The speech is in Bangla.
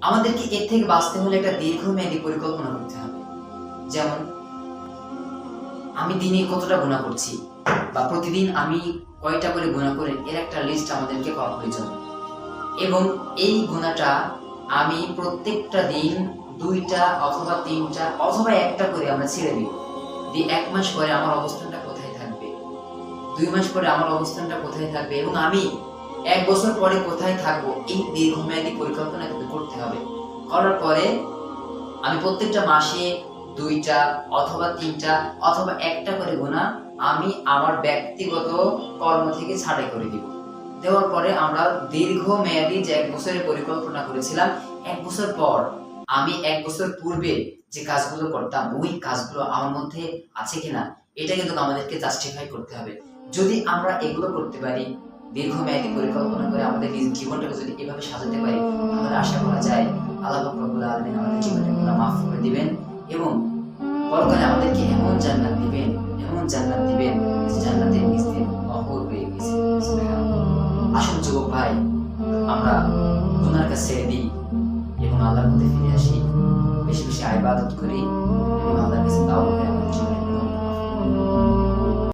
আমাদেরকে এর থেকে বাঁচতে হলে একটা দীর্ঘমেয়াদী পরিকল্পনা করতে হবে। যেমন আমি দিনে কতটা গুনাহ করছি বা প্রতিদিন আমি কয়টা করে গুনাহ করে এর একটা লিস্ট আমাদেরকে করা প্রয়োজন। এবং এই গুনাহটা আমি প্রত্যেকটা দিন ২টা অথবা ৩টা অথবা একটা করে আমরা ছেড়ে দিব। ১ মাস পরে আমার অবস্থানটা কোথায় থাকবে, ২ মাস পরে আমার অবস্থানটা কোথায় থাকবে এবং আমি ১ বছর পরে কোথায় থাকবো, এই দীর্ঘমেয়াদী পরিকল্পনা কিন্তু করতে হবে। করার পরে আমি প্রত্যেকটা মাসে ২টা অথবা ৩টা অথবা একটা করে গুনাহ আমি আমার ব্যক্তিগত কর্ম থেকে ছাঁটাই করে দিব। দেওয়ার পরে আমরা দীর্ঘমেয়াদী যে ১ বছরের পরিকল্পনা করেছিলাম, ১ বছর পর আমি ১ বছর পূর্বে যে কাজগুলো করতাম ওই কাজগুলো আমার মধ্যে আছে কিনা এটা কিন্তু আমাদেরকে জাস্টিফাই করতে হবে। যদি আমরা এগুলো করতে পারি, দীর্ঘমেয়াদী পরিকল্পনা করে আমাদের নিজ জীবনটাকে যদি এভাবে সাজাতে পারি, তাহলে আশা করা যায় আল্লাহ পাক রব্বুল আলামিন আমাদের জীবনের গুনাহ মাফ করে দিবেন এবং পরকালে আমাদেরকে এমন জান্নাত দিবেন, এমন জান্নাত দিবেন যে জান্নাতের নিচে নহর বয়ে গেছে। সুবহানাল্লাহ। আসুন যুবক ভাই, আমরা গুনার কাজ ছেড়ে দিই এবং আল্লাহর পথে ফিরে আসি, বেশি বেশি ইবাদত করি।